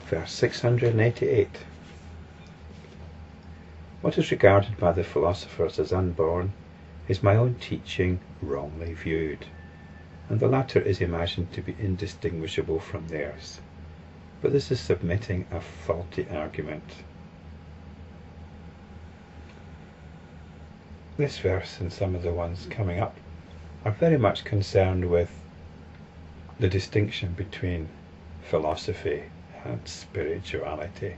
Verse 688. What is regarded by the philosophers as unborn is my own teaching wrongly viewed, and the latter is imagined to be indistinguishable from theirs. But this is submitting a faulty argument. This verse and some of the ones coming up are very much concerned with the distinction between philosophy and spirituality.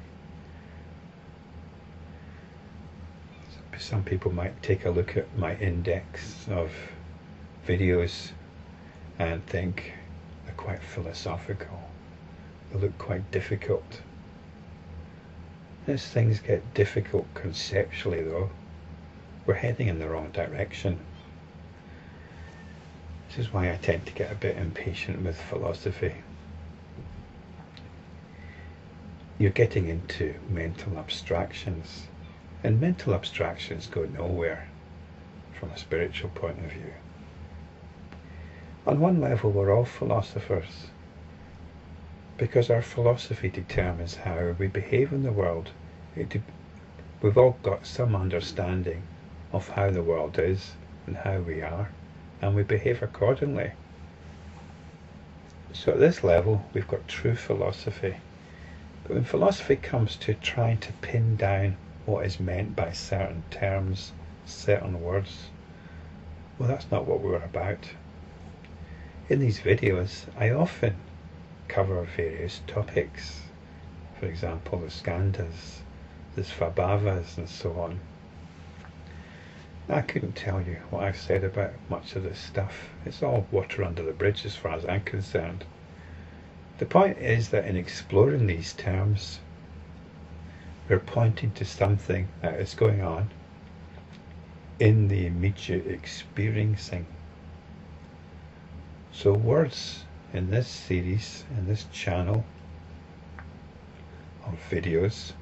Some people might take a look at my index of videos and think they're quite philosophical. They look quite difficult. As things get difficult conceptually though, we're heading in the wrong direction. This is why I tend to get a bit impatient with philosophy. You're getting into mental abstractions, and mental abstractions go nowhere from a spiritual point of view. On one level, we're all philosophers, because our philosophy determines how we behave in the world. We've all got some understanding of how the world is and how we are, and we behave accordingly. So at this level, we've got true philosophy. But when philosophy comes to trying to pin down what is meant by certain terms, certain words, well, that's not what we're about. In these videos, I often cover various topics. For example, the skandhas, the svabhavas, and so on. I couldn't tell you what I've said about much of this stuff. It's all water under the bridge as far as I'm concerned. The point is that in exploring these terms, we're pointing to something that is going on in the immediate experiencing. So words in this series, in this channel of videos,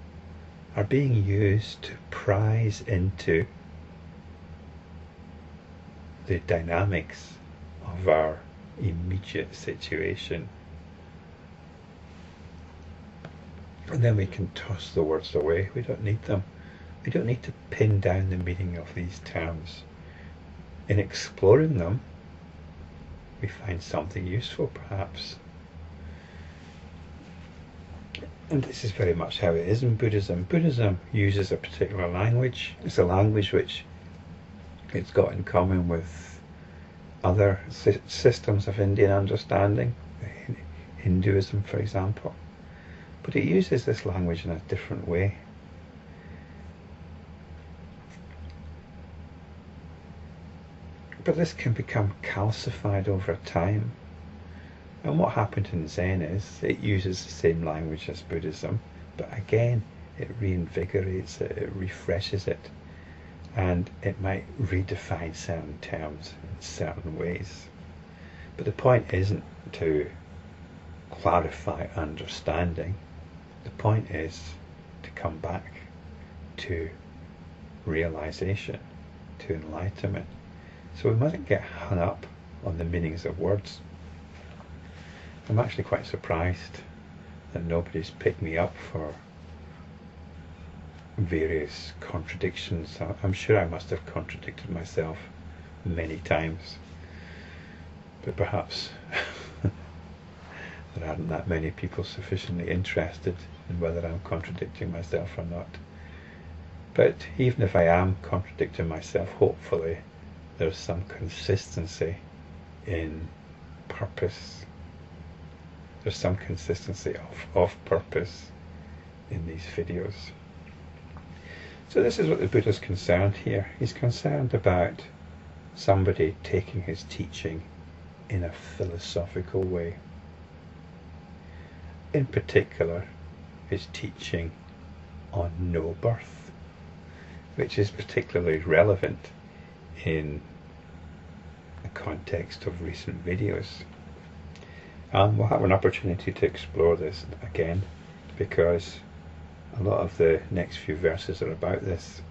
are being used to prise into the dynamics of our immediate situation. And then we can toss the words away. We don't need them. We don't need to pin down the meaning of these terms. In exploring them, we find something useful, perhaps. And this is very much how it is in Buddhism. Buddhism uses a particular language. It's a language which it's got in common with other systems of Indian understanding, Hinduism for example. But it uses this language in a different way. But this can become calcified over time. And what happened in Zen is it uses the same language as Buddhism, but again it reinvigorates it, it refreshes it, and it might redefine certain terms in certain ways. But the point isn't to clarify understanding. The point is to come back to realization, to enlightenment. So we mustn't get hung up on the meanings of words. I'm actually quite surprised that nobody's picked me up for various contradictions. I'm sure I must have contradicted myself many times, but perhaps there aren't that many people sufficiently interested in whether I'm contradicting myself or not. But even if I am contradicting myself, hopefully there's some consistency in purpose. There's some consistency of purpose in these videos. So this is what the Buddha's concerned here. He's concerned about somebody taking his teaching in a philosophical way. In particular, his teaching on no birth, which is particularly relevant in the context of recent videos. And we'll have an opportunity to explore this again, because a lot of the next few verses are about this.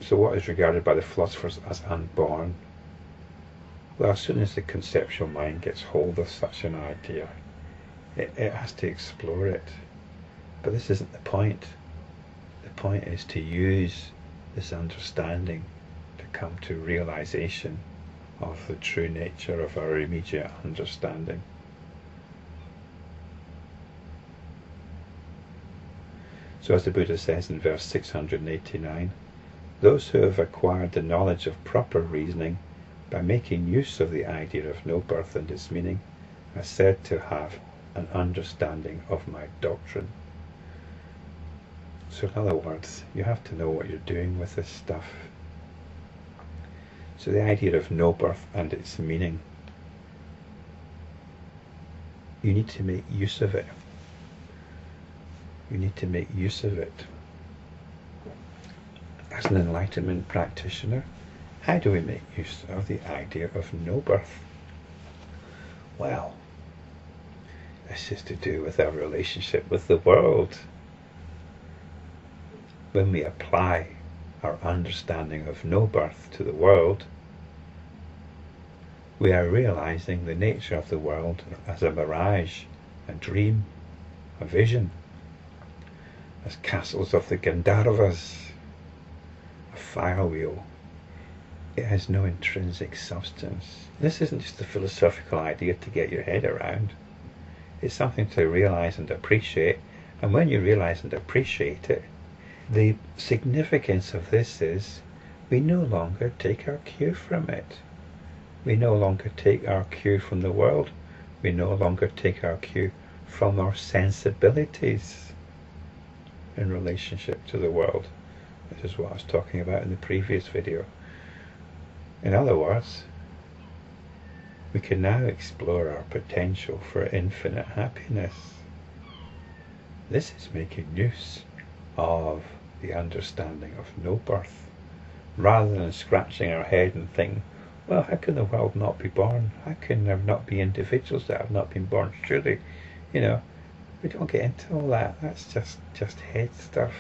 So what is regarded by the philosophers as unborn? Well, as soon as the conceptual mind gets hold of such an idea, It has to explore it. But this isn't the point. The point is to use this understanding to come to realization of the true nature of our immediate understanding. So as the Buddha says in verse 689, those who have acquired the knowledge of proper reasoning by making use of the idea of no birth and its meaning are said to have an understanding of my doctrine. So in other words, you have to know what you're doing with this stuff. So the idea of no birth and its meaning, you need to make use of it. You need to make use of it. As an enlightenment practitioner, how do we make use of the idea of no birth? Well, this is to do with our relationship with the world. When we apply our understanding of no birth to the world, we are realizing the nature of the world as a mirage, a dream, a vision, as castles of the Gandharvas, a fire wheel. It has no intrinsic substance. This isn't just a philosophical idea to get your head around. It's something to realize and appreciate, and when you realize and appreciate it, the significance of this is we no longer take our cue from it. We no longer take our cue from the world. We no longer take our cue from our sensibilities in relationship to the world. This is what I was talking about in the previous video. In other words, we can now explore our potential for infinite happiness. This is making use of the understanding of no birth, rather than scratching our head and thinking, well, how can the world not be born? How can there not be individuals that have not been born? Surely, we don't get into all that. That's just head stuff.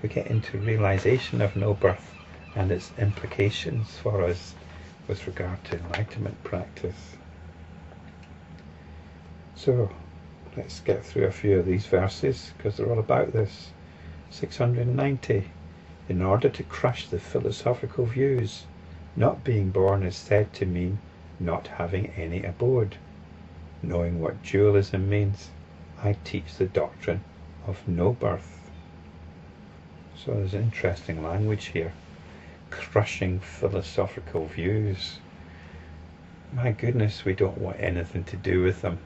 We get into realization of no birth and its implications for us with regard to enlightenment practice. So let's get through a few of these verses because they're all about this. 690. In order to crush the philosophical views, not being born is said to mean not having any abode. Knowing what dualism means, I teach the doctrine of no birth. So there's interesting language here. Crushing philosophical views. My goodness, we don't want anything to do with them.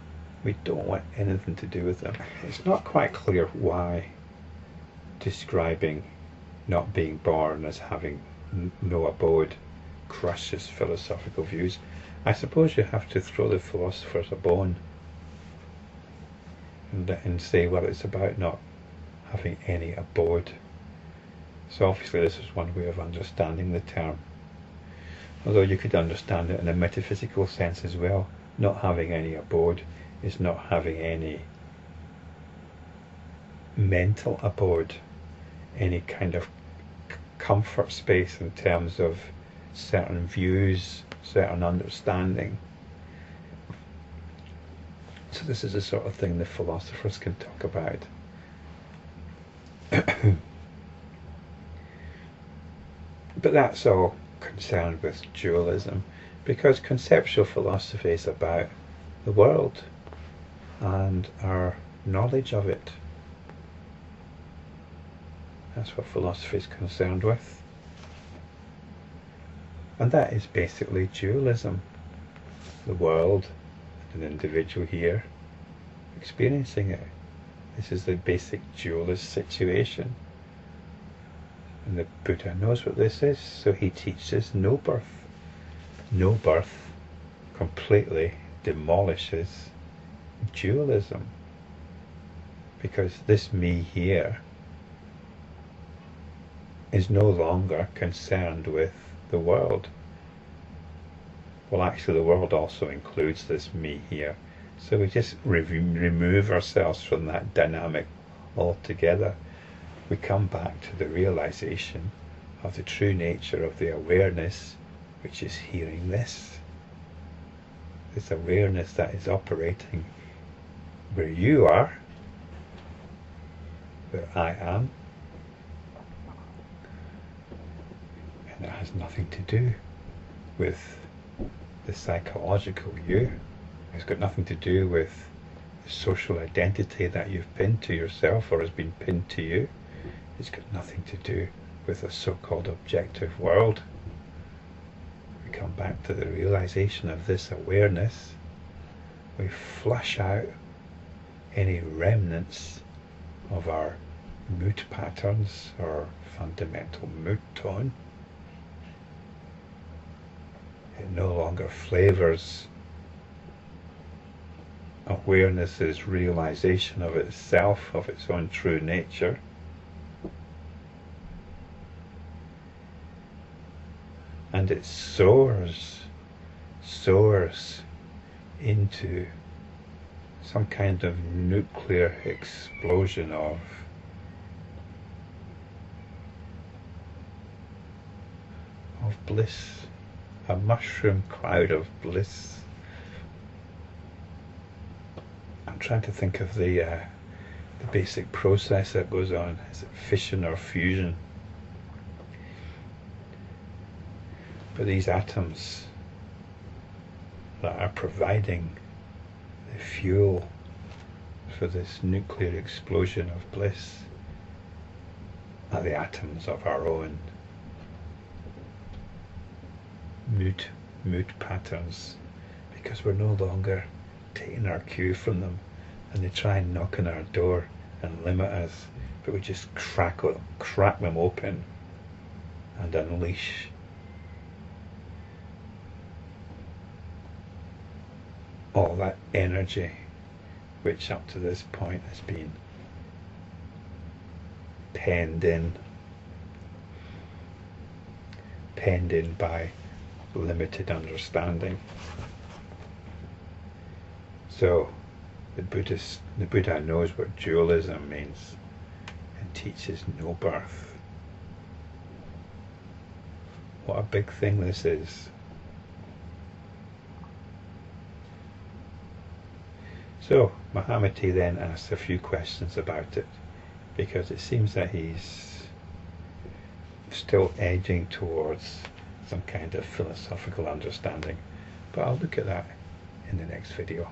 We don't want anything to do with them. It's not quite clear why describing not being born as having no abode crushes philosophical views. I suppose you have to throw the philosophers a bone and say, well, it's about not having any abode. So obviously this is one way of understanding the term. Although you could understand it in a metaphysical sense as well. Not having any abode is not having any mental abode, any kind of comfort space in terms of certain views, certain understanding. So this is the sort of thing the philosophers can talk about. But that's all concerned with dualism, because conceptual philosophy is about the world and our knowledge of it. That's what philosophy is concerned with. And that is basically dualism. The world and an individual here experiencing it. This is the basic dualist situation. And the Buddha knows what this is, so he teaches no birth. No birth completely demolishes dualism. Because this me here is no longer concerned with the world. Well, actually the world also includes this me here. So we just remove ourselves from that dynamic altogether. We come back to the realization of the true nature of the awareness, which is hearing this. This awareness that is operating where you are, where I am, and it has nothing to do with the psychological you. It's got nothing to do with the social identity that you've pinned to yourself or has been pinned to you. It's got nothing to do with a so-called objective world. We come back to the realization of this awareness. We flush out any remnants of our mood patterns or fundamental mood tone. It no longer flavors awareness's realization of itself, of its own true nature. And it soars into some kind of nuclear explosion of bliss, a mushroom cloud of bliss. I'm trying to think of the basic process that goes on. Is it fission or fusion? But these atoms that are providing the fuel for this nuclear explosion of bliss are the atoms of our own mood patterns, because we're no longer taking our cue from them, and they try and knock on our door and limit us, but we just crack them open and unleash all that energy which up to this point has been penned in by limited understanding. So the Buddha knows what dualism means and teaches no birth. What a big thing this is. So Mahamati then asks a few questions about it, because it seems that he's still edging towards some kind of philosophical understanding. But I'll look at that in the next video.